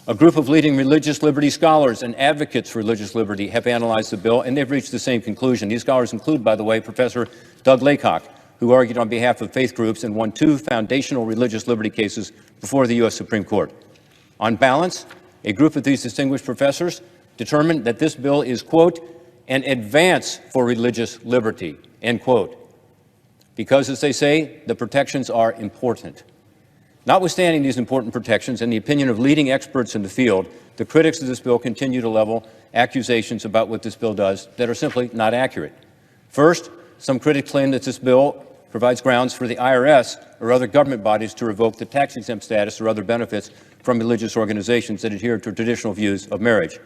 A group of leading religious liberty scholars and advocates for religious liberty have analyzed the bill, and they've reached the same conclusion. These scholars include, by the way, Professor Doug Laycock, who argued on behalf of faith groups and won 2 foundational religious liberty cases before the U.S. Supreme Court. On balance, a group of these distinguished professors determined that this bill is, quote, an advance for religious liberty, end quote, because, as they say, the protections are important. Notwithstanding these important protections, in the opinion of leading experts in the field, the critics of this bill continue to level accusations about what this bill does that are simply not accurate. First, some critics claim that this bill provides grounds for the IRS or other government bodies to revoke the tax-exempt status or other benefits from religious organizations that adhere to traditional views of marriage.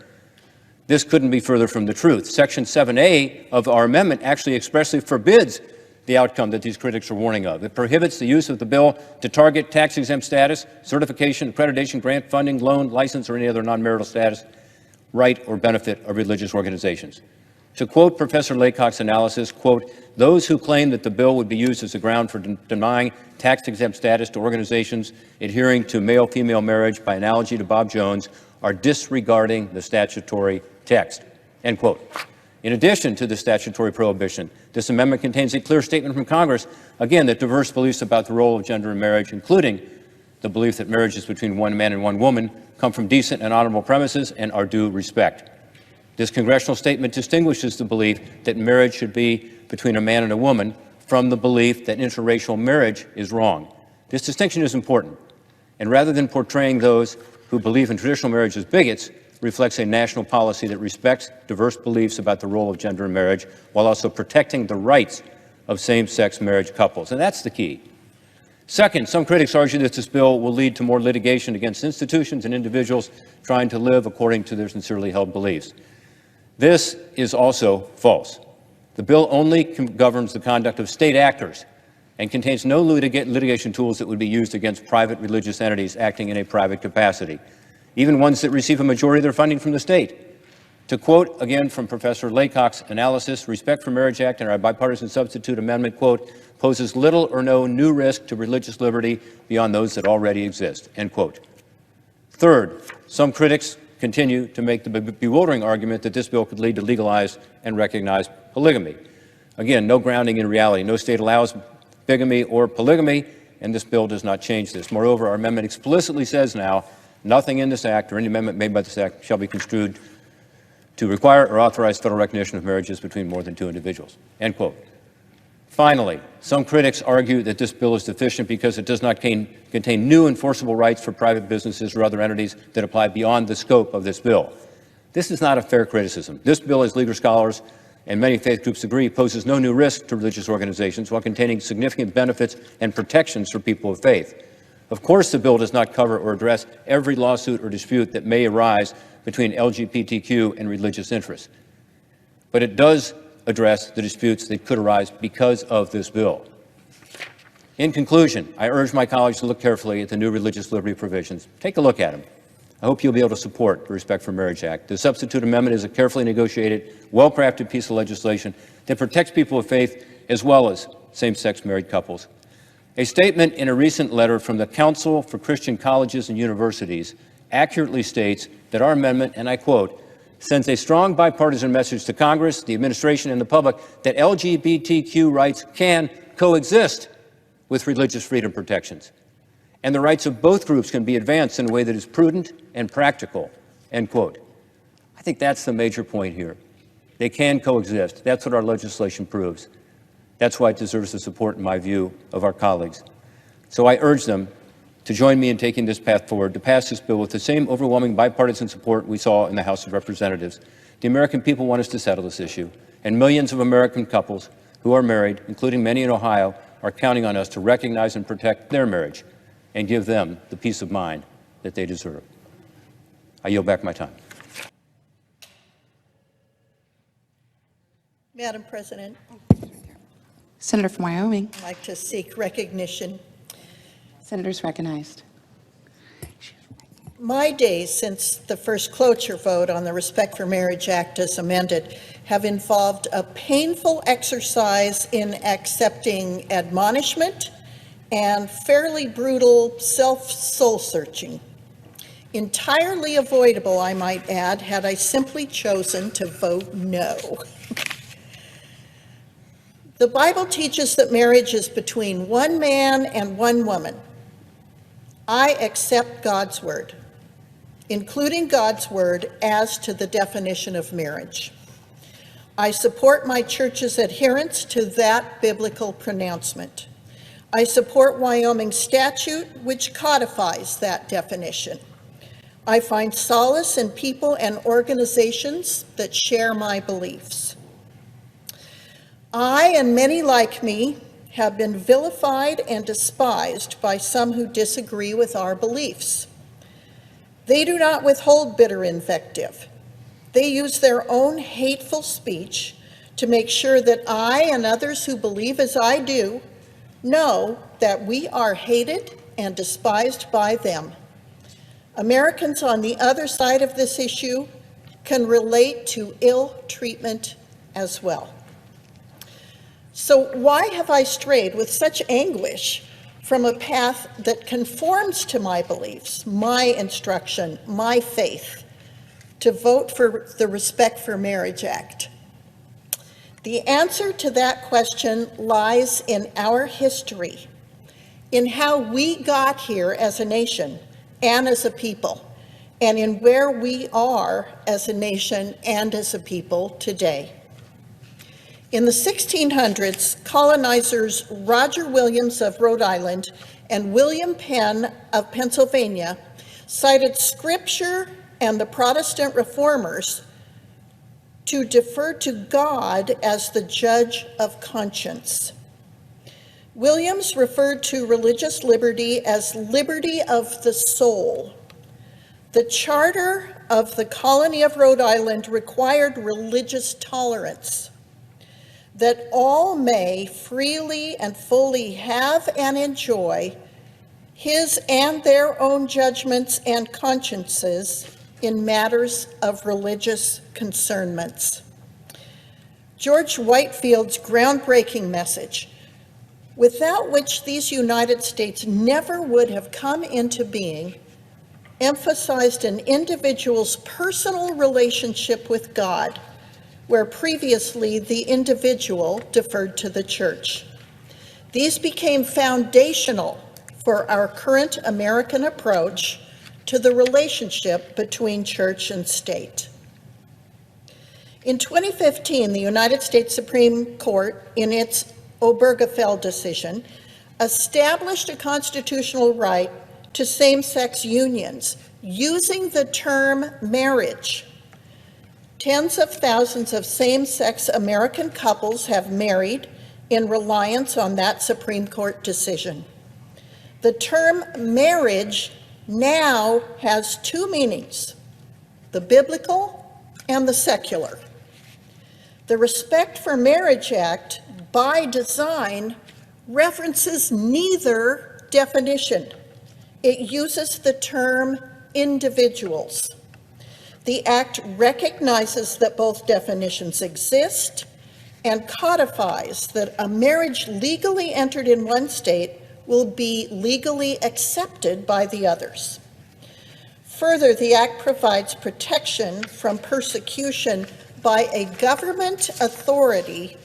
This couldn't be further from the truth. Section 7A of our amendment actually expressly forbids the outcome that these critics are warning of. It prohibits the use of the bill to target tax-exempt status, certification, accreditation, grant funding, loan, license, or any other non-marital status, right, or benefit of religious organizations. To quote Professor Laycock's analysis, quote, those who claim that the bill would be used as a ground for denying tax-exempt status to organizations adhering to male-female marriage by analogy to Bob Jones are disregarding the statutory text, end quote. In addition to the statutory prohibition, this amendment contains a clear statement from Congress, again, that diverse beliefs about the role of gender in marriage, including the belief that marriage is between one man and one woman, come from decent and honorable premises and are due respect. This congressional statement distinguishes the belief that marriage should be between a man and a woman from the belief that interracial marriage is wrong. This distinction is important, and rather than portraying those who believe in traditional marriage as bigots, reflects a national policy that respects diverse beliefs about the role of gender in marriage while also protecting the rights of same-sex marriage couples. And that's the key. Second, some critics argue that this bill will lead to more litigation against institutions and individuals trying to live according to their sincerely held beliefs. This is also false. The bill only governs the conduct of state actors and contains no litigation tools that would be used against private religious entities acting in a private capacity, even ones that receive a majority of their funding from the state. To quote again from Professor Laycock's analysis, Respect for Marriage Act and our bipartisan substitute amendment, quote, poses little or no new risk to religious liberty beyond those that already exist, end quote. Third, some critics continue to make the bewildering argument that this bill could lead to legalized and recognized polygamy. Again, no grounding in reality. No state allows bigamy or polygamy, and this bill does not change this. Moreover, our amendment explicitly says now, nothing in this act or any amendment made by this act shall be construed to require or authorize federal recognition of marriages between more than 2 individuals, end quote. Finally, some critics argue that this bill is deficient because it does not contain new enforceable rights for private businesses or other entities that apply beyond the scope of this bill. This is not a fair criticism. This bill, as legal scholars and many faith groups agree, poses no new risk to religious organizations while containing significant benefits and protections for people of faith. Of course, the bill does not cover or address every lawsuit or dispute that may arise between LGBTQ and religious interests, but it does address the disputes that could arise because of this bill. In conclusion, I urge my colleagues to look carefully at the new religious liberty provisions. Take a look at them. I hope you'll be able to support the Respect for Marriage Act. The substitute amendment is a carefully negotiated, well-crafted piece of legislation that protects people of faith as well as same-sex married couples. A statement in a recent letter from the Council for Christian Colleges and Universities accurately states that our amendment, and I quote, sends a strong bipartisan message to Congress, the administration, and the public that LGBTQ rights can coexist with religious freedom protections, and the rights of both groups can be advanced in a way that is prudent and practical, end quote. I think that's the major point here. They can coexist. That's what our legislation proves. That's why it deserves the support, in my view, of our colleagues. So I urge them to join me in taking this path forward, to pass this bill with the same overwhelming bipartisan support we saw in the House of Representatives. The American people want us to settle this issue, and millions of American couples who are married, including many in Ohio, are counting on us to recognize and protect their marriage and give them the peace of mind that they deserve. I yield back my time. Madam President, Senator from Wyoming. I'd like to seek recognition. Senators recognized. My days since the first cloture vote on the Respect for Marriage Act as amended have involved a painful exercise in accepting admonishment and fairly brutal self-soul searching. entirely avoidable, I might add, had I simply chosen to vote no. The Bible teaches that marriage is between one man and one woman. I accept God's word, including God's word as to the definition of marriage. I support my church's adherence to that biblical pronouncement. I support Wyoming's statute, which codifies that definition. I find solace in people and organizations that share my beliefs. I, and many like me, have been vilified and despised by some who disagree with our beliefs. They do not withhold bitter invective. They use their own hateful speech to make sure that I and others who believe as I do know that we are hated and despised by them. Americans on the other side of this issue can relate to ill treatment as well. So why have I strayed with such anguish from a path that conforms to my beliefs, my instruction, my faith, to vote for the Respect for Marriage Act? The answer to that question lies in our history, in how we got here as a nation and as a people, and in where we are as a nation and as a people today. In the 1600s, colonizers Roger Williams of Rhode Island and William Penn of Pennsylvania cited Scripture and the Protestant reformers to defer to God as the judge of conscience. Williams referred to religious liberty as liberty of the soul. The charter of the colony of Rhode Island required religious tolerance, that all may freely and fully have and enjoy his and their own judgments and consciences in matters of religious concernments. George Whitefield's groundbreaking message, without which these United States never would have come into being, emphasized an individual's personal relationship with God, where previously the individual deferred to the church. These became foundational for our current American approach to the relationship between church and state. In 2015, the United States Supreme Court, in its Obergefell decision, established a constitutional right to same-sex unions using the term marriage. Tens of thousands of same-sex American couples have married in reliance on that Supreme Court decision. The term marriage now has two meanings, the biblical and the secular. The Respect for Marriage Act, by design, references neither definition. It uses the term individuals. The Act recognizes that both definitions exist and codifies that a marriage legally entered in one state will be legally accepted by the others. Further, the Act provides protection from persecution by a government authority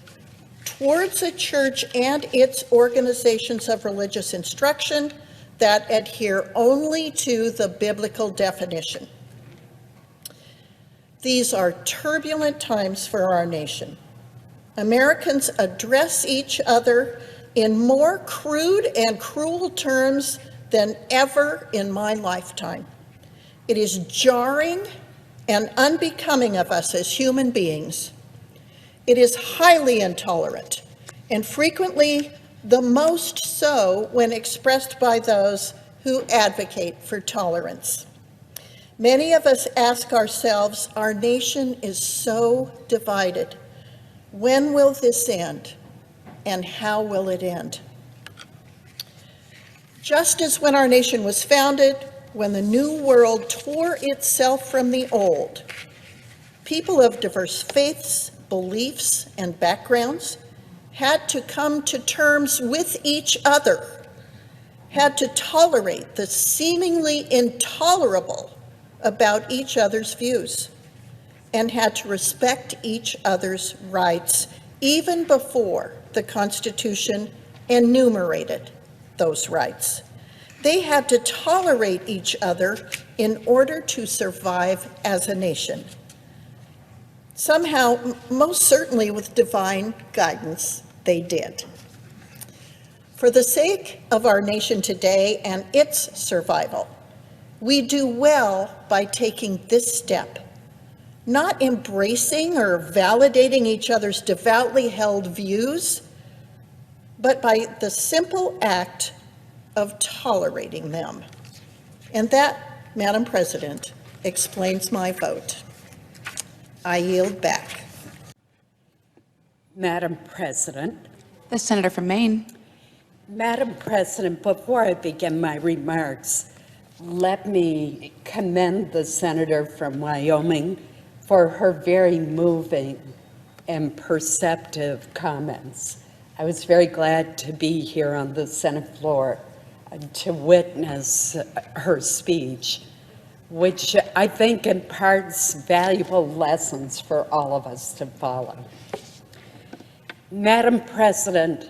towards a church and its organizations of religious instruction that adhere only to the biblical definition. These are turbulent times for our nation. Americans address each other in more crude and cruel terms than ever in my lifetime. It is jarring and unbecoming of us as human beings. It is highly intolerant, and frequently the most so when expressed by those who advocate for tolerance. Many of us ask ourselves, our nation is so divided. When will this end, and how will it end? Just as when our nation was founded, when the new world tore itself from the old, people of diverse faiths, beliefs, and backgrounds had to come to terms with each other, had to tolerate the seemingly intolerable about each other's views and had to respect each other's rights even before the Constitution enumerated those rights. They had to tolerate each other in order to survive as a nation. Somehow, most certainly with divine guidance, they did. For the sake of our nation today and its survival, we do well by taking this step, not embracing or validating each other's devoutly held views, but by the simple act of tolerating them. And that, Madam President, explains my vote. I yield back. Madam President. The senator from Maine. Madam President, before I begin my remarks, let me commend the senator from Wyoming for her very moving and perceptive comments. I was very glad to be here on the Senate floor to witness her speech, which I think imparts valuable lessons for all of us to follow. Madam President,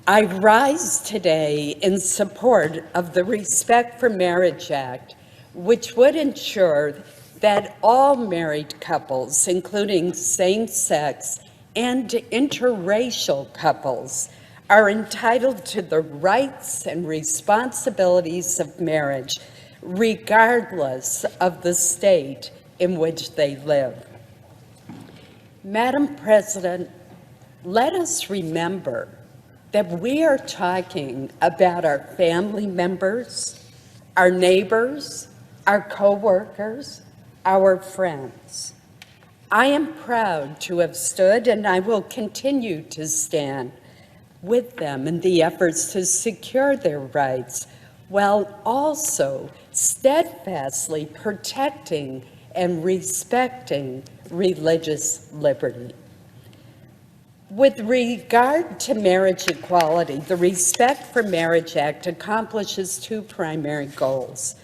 I rise today in support of the Respect for Marriage Act, which would ensure that all married couples, including same-sex and interracial couples, are entitled to the rights and responsibilities of marriage, regardless of the state in which they live. Madam President, let us remember that we are talking about our family members, our neighbors, our co-workers, our friends. I am proud to have stood, and I will continue to stand with them in the efforts to secure their rights, while also steadfastly protecting and respecting religious liberty. With regard to marriage equality, the Respect for Marriage Act accomplishes two primary goals.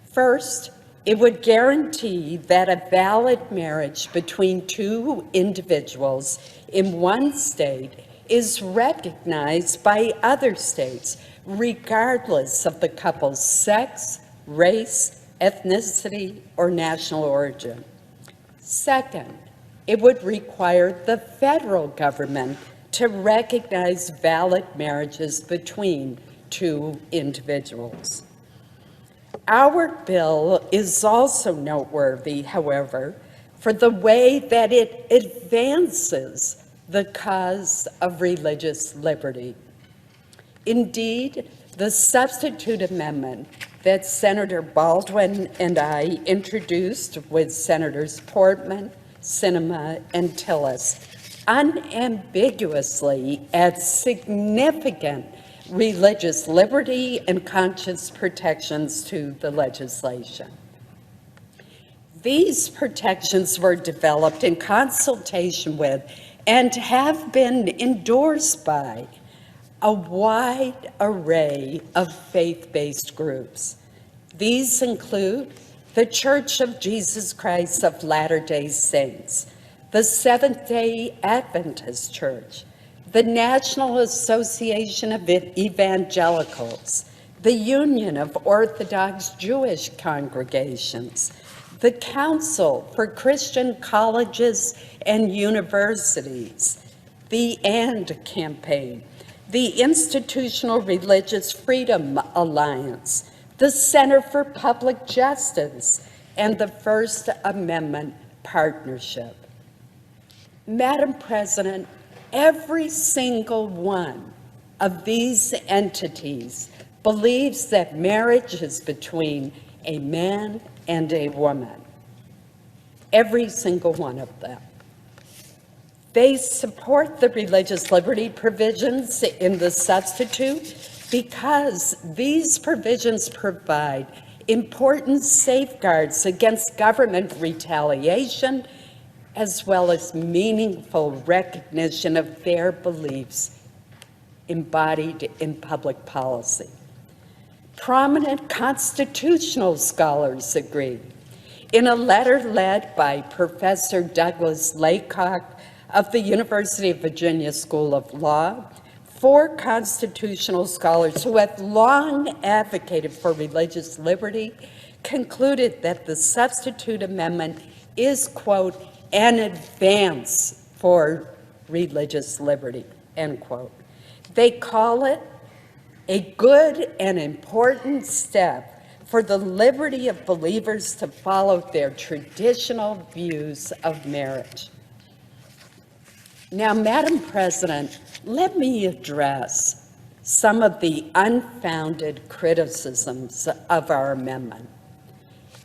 First, it would guarantee that a valid marriage between two individuals in one state is recognized by other states, regardless of the couple's sex, race, ethnicity, or national origin. Second, it would require the federal government to recognize valid marriages between two individuals. Our bill is also noteworthy, however, for the way that it advances the cause of religious liberty. Indeed, the substitute amendment that Senator Baldwin and I introduced with Senators Portman, Sinema, and Tillis unambiguously adds significant religious liberty and conscience protections to the legislation. These protections were developed in consultation with and have been endorsed by a wide array of faith-based groups. These include the Church of Jesus Christ of Latter-day Saints, the Seventh-day Adventist Church, the National Association of Evangelicals, the Union of Orthodox Jewish Congregations, the Council for Christian Colleges and Universities, the AND campaign, the Institutional Religious Freedom Alliance, the Center for Public Justice, and the First Amendment Partnership. Madam President, every single one of these entities believes that marriage is between a man and a woman. Every single one of them. They support the religious liberty provisions in the substitute because these provisions provide important safeguards against government retaliation, as well as meaningful recognition of their beliefs embodied in public policy. Prominent constitutional scholars agree In a letter led by Professor Douglas Laycock of the University of Virginia School of Law, 4 constitutional scholars who have long advocated for religious liberty concluded that the substitute amendment is, quote, an advance for religious liberty, end quote. They call it a good and important step for the liberty of believers to follow their traditional views of marriage. Now, Madam President, let me address some of the unfounded criticisms of our amendment.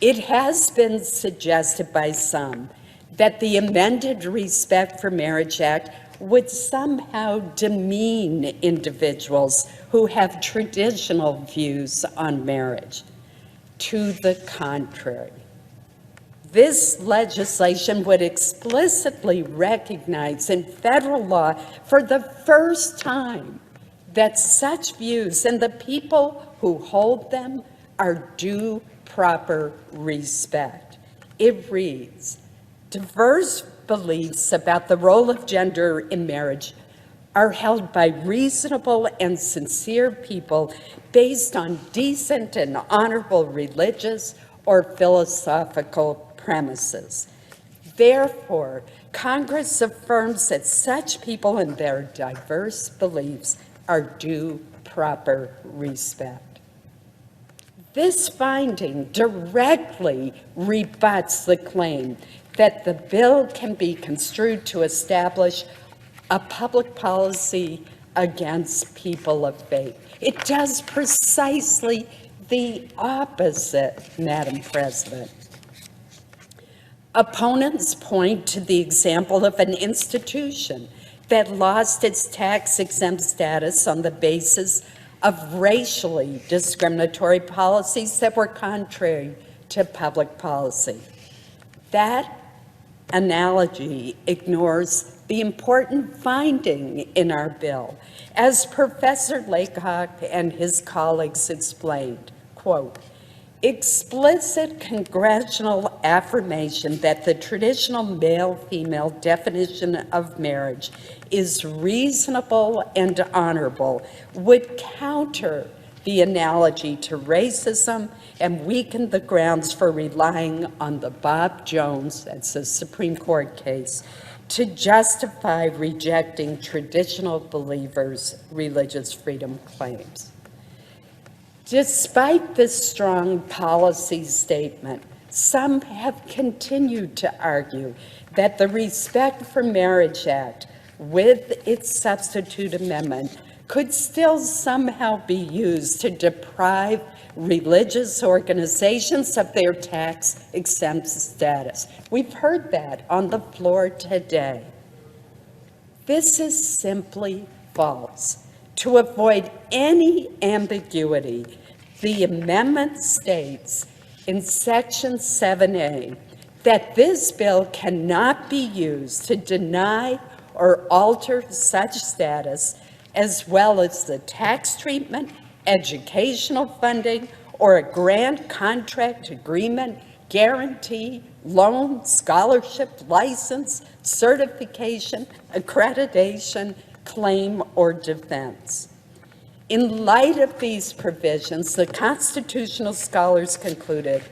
It has been suggested by some that the amended Respect for Marriage Act would somehow demean individuals who have traditional views on marriage. To the contrary, this legislation would explicitly recognize in federal law for the first time that such views and the people who hold them are due proper respect. It reads, diverse beliefs about the role of gender in marriage are held by reasonable and sincere people based on decent and honorable religious or philosophical premises. Therefore, Congress affirms that such people and their diverse beliefs are due proper respect. This finding directly rebuts the claim that the bill can be construed to establish a public policy against people of faith. It does precisely the opposite, Madam President. Opponents point to the example of an institution that lost its tax-exempt status on the basis of racially discriminatory policies that were contrary to public policy. That analogy ignores the important finding in our bill. As Professor Laycock and his colleagues explained, quote, explicit congressional affirmation that the traditional male-female definition of marriage is reasonable and honorable would counter the analogy to racism and weaken the grounds for relying on the Bob Jones, that's a Supreme Court case, to justify rejecting traditional believers' religious freedom claims. Despite this strong policy statement, some have continued to argue that the Respect for Marriage Act, with its substitute amendment, could still somehow be used to deprive religious organizations of their tax-exempt status. We've heard that on the floor today. This is simply false. To avoid any ambiguity, the amendment states in Section 7A that this bill cannot be used to deny or alter such status, as well as the tax treatment, educational funding, or a grant, contract, agreement, guarantee, loan, scholarship, license, certification, accreditation, claim, or defense. In light of these provisions, the constitutional scholars concluded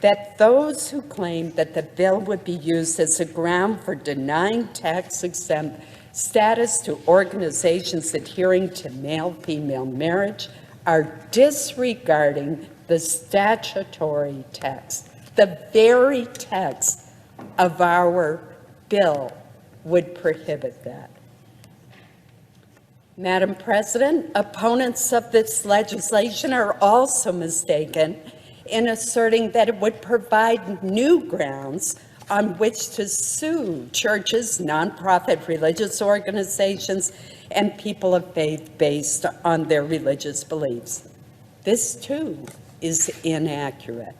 that those who claimed that the bill would be used as a ground for denying tax-exempt status to organizations adhering to male-female marriage are disregarding the statutory text. The very text of our bill would prohibit that. Madam President, opponents of this legislation are also mistaken in asserting that it would provide new grounds on which to sue churches, nonprofit religious organizations, and people of faith based on their religious beliefs. This, too, is inaccurate.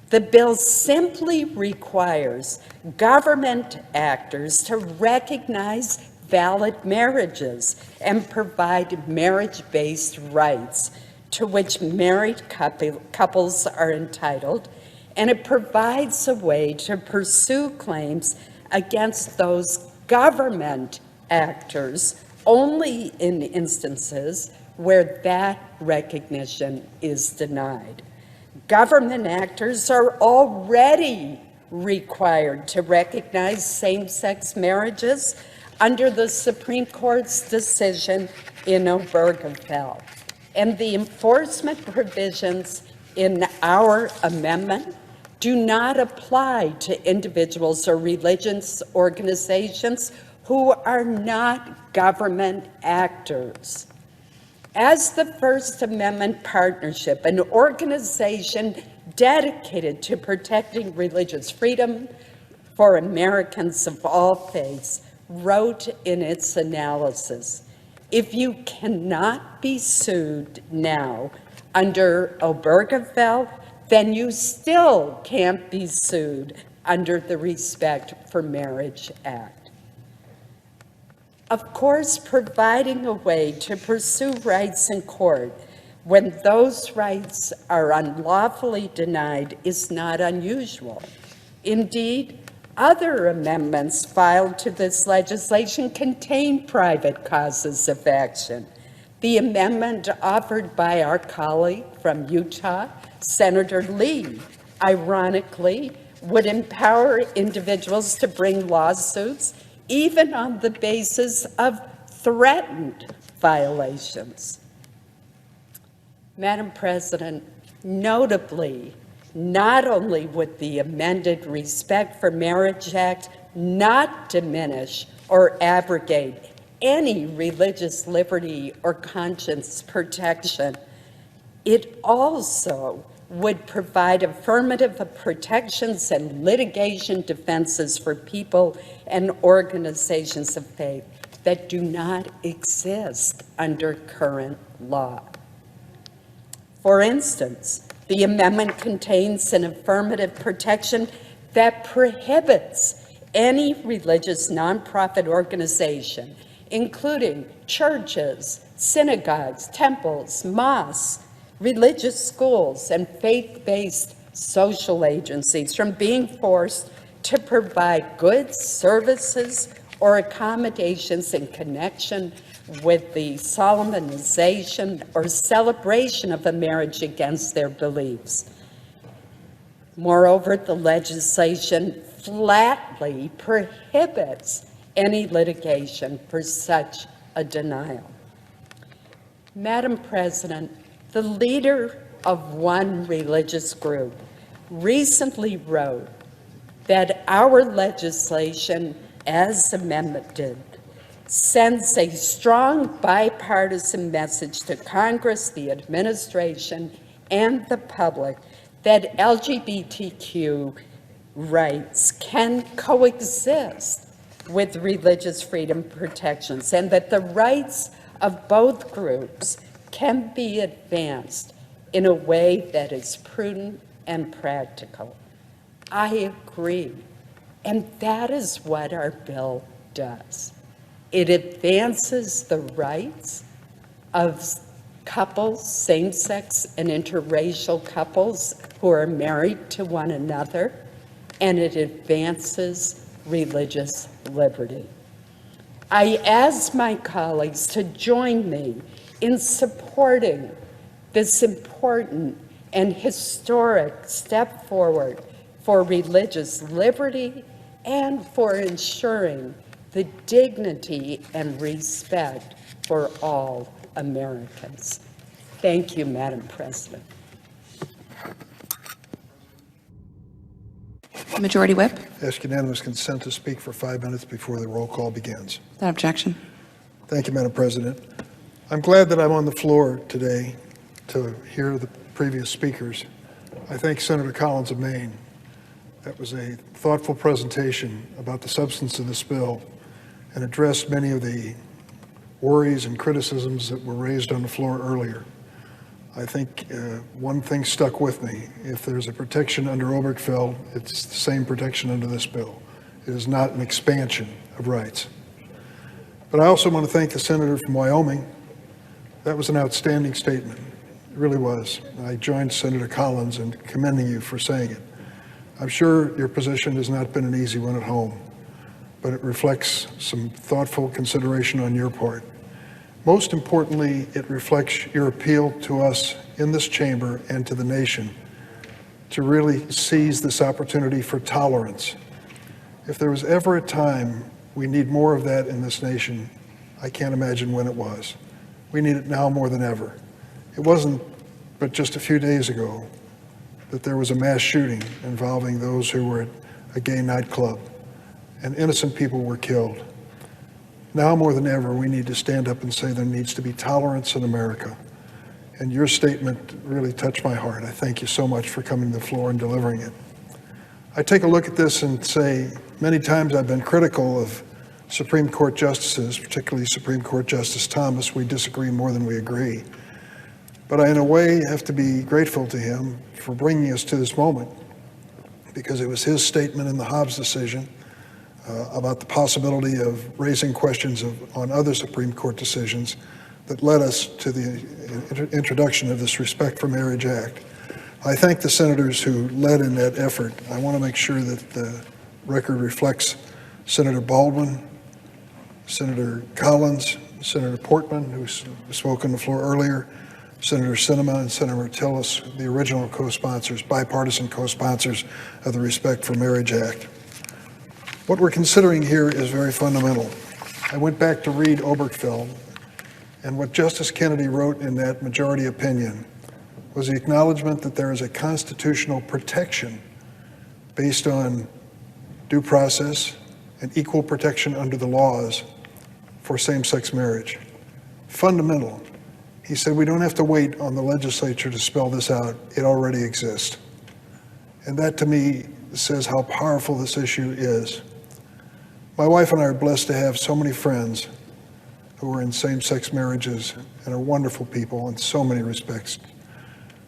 The bill simply requires government actors to recognize valid marriages and provide marriage-based rights to which married couples are entitled, and it provides a way to pursue claims against those government actors only in instances where that recognition is denied. Government actors are already required to recognize same-sex marriages under the Supreme Court's decision in Obergefell. And the enforcement provisions in our amendment do not apply to individuals or religious organizations who are not government actors. As the First Amendment Partnership, an organization dedicated to protecting religious freedom for Americans of all faiths, wrote in its analysis, if you cannot be sued now under Obergefell, then you still can't be sued under the Respect for Marriage Act. Of course, providing a way to pursue rights in court when those rights are unlawfully denied is not unusual. Indeed, other amendments filed to this legislation contain private causes of action. The amendment offered by our colleague from Utah, Senator Lee, ironically, would empower individuals to bring lawsuits even on the basis of threatened violations. Madam President, notably, not only would the amended Respect for Marriage Act not diminish or abrogate any religious liberty or conscience protection, it also would provide affirmative protections and litigation defenses for people and organizations of faith that do not exist under current law. For instance, the amendment contains an affirmative protection that prohibits any religious nonprofit organization, including churches, synagogues, temples, mosques, religious schools, and faith-based social agencies from being forced to provide goods, services, or accommodations in connection with the solemnization or celebration of a marriage against their beliefs. Moreover, the legislation flatly prohibits any litigation for such a denial. Madam President, the leader of one religious group recently wrote that our legislation, as amended, sends a strong bipartisan message to Congress, the administration, and the public that LGBTQ rights can coexist with religious freedom protections, and that the rights of both groups can be advanced in a way that is prudent and practical. I agree, and that is what our bill does. It advances the rights of couples, same-sex and interracial couples who are married to one another, and it advances religious liberty. I ask my colleagues to join me in supporting this important and historic step forward for religious liberty and for ensuring the dignity and respect for all Americans. Thank you, Madam President. Majority Whip. Ask unanimous consent to speak for 5 minutes before the roll call begins. Without objection. Thank you, Madam President. I'm glad that I'm on the floor today to hear the previous speakers. I thank Senator Collins of Maine. That was a thoughtful presentation about the substance of this bill and addressed many of the worries and criticisms that were raised on the floor earlier. I think one thing stuck with me. If there's a protection under Obergefell, it's the same protection under this bill. It is not an expansion of rights. But I also want to thank the senator from Wyoming. That was an outstanding statement. It really was. I joined Senator Collins in commending you for saying it. I'm sure your position has not been an easy one at home, but it reflects some thoughtful consideration on your part. Most importantly, it reflects your appeal to us in this chamber and to the nation to really seize this opportunity for tolerance. If there was ever a time we need more of that in this nation, I can't imagine when it was. We need it now more than ever. It wasn't but just a few days ago that there was a mass shooting involving those who were at a gay nightclub, and innocent people were killed. Now more than ever, we need to stand up and say there needs to be tolerance in America. And your statement really touched my heart. I thank you so much for coming to the floor and delivering it. I take a look at this and say, many times I've been critical of Supreme Court justices, particularly Supreme Court Justice Thomas. We disagree more than we agree. But I, in a way, have to be grateful to him for bringing us to this moment, because it was his statement in the Hobbs decision about the possibility of raising questions on other Supreme Court decisions that led us to the introduction of this Respect for Marriage Act. I thank the senators who led in that effort. I want to make sure that the record reflects Senator Baldwin, Senator Collins, Senator Portman, who spoke on the floor earlier, Senator Sinema and Senator Tillis, the original co-sponsors, bipartisan co-sponsors of the Respect for Marriage Act. What we're considering here is very fundamental. I went back to read Obergefell, and what Justice Kennedy wrote in that majority opinion was the acknowledgement that there is a constitutional protection based on due process and equal protection under the laws for same-sex marriage. Fundamental. He said we don't have to wait on the legislature to spell this out. It already exists. And that, to me, says how powerful this issue is. My wife and I are blessed to have so many friends who are in same-sex marriages and are wonderful people in so many respects.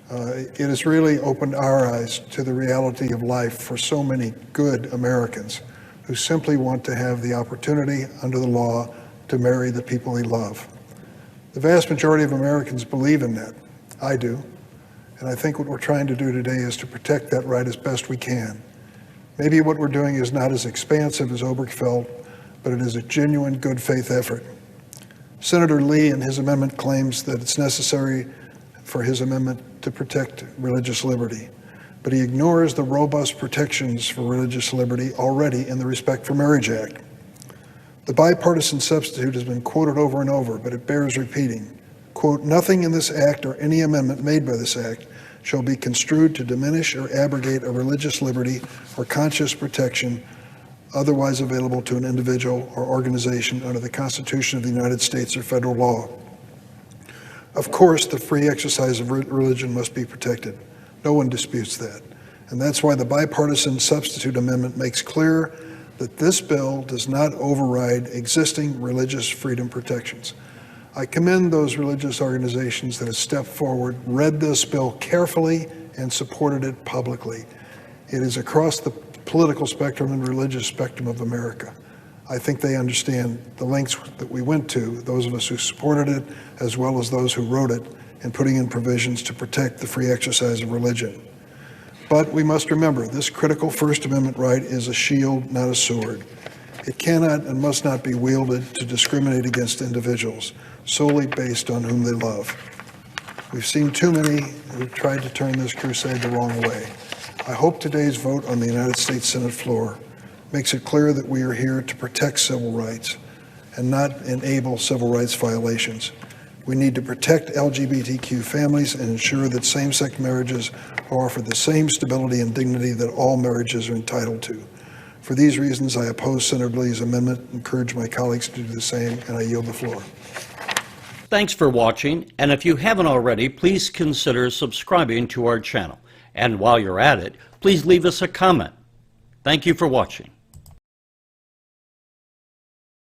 It has really opened our eyes to the reality of life for so many good Americans who simply want to have the opportunity under the law to marry the people they love. The vast majority of Americans believe in that. I do. And I think what we're trying to do today is to protect that right as best we can. Maybe what we're doing is not as expansive as Obergefell, but it is a genuine good faith effort. Senator Lee in his amendment claims that it's necessary for his amendment to protect religious liberty, but he ignores the robust protections for religious liberty already in the Respect for Marriage Act. The bipartisan substitute has been quoted over and over, but it bears repeating. Quote, "Nothing in this act or any amendment made by this act shall be construed to diminish or abrogate a religious liberty or conscious protection otherwise available to an individual or organization under the Constitution of the United States or federal law." Of course, the free exercise of religion must be protected. No one disputes that. And that's why the bipartisan substitute amendment makes clear that this bill does not override existing religious freedom protections. I commend those religious organizations that have stepped forward, read this bill carefully, and supported it publicly. It is across the political spectrum and religious spectrum of America. I think they understand the lengths that we went to, those of us who supported it, as well as those who wrote it, in putting in provisions to protect the free exercise of religion. But we must remember, this critical First Amendment right is a shield, not a sword. It cannot and must not be wielded to discriminate against individuals solely based on whom they love. We've seen too many who've tried to turn this crusade the wrong way. I hope today's vote on the United States Senate floor makes it clear that we are here to protect civil rights and not enable civil rights violations. We need to protect LGBTQ families and ensure that same-sex marriages are offered the same stability and dignity that all marriages are entitled to. For these reasons, I oppose Senator Lee's amendment, encourage my colleagues to do the same, and I yield the floor. Thanks for watching, and if you haven't already, please consider subscribing to our channel. And while you're at it, please leave us a comment. Thank you for watching.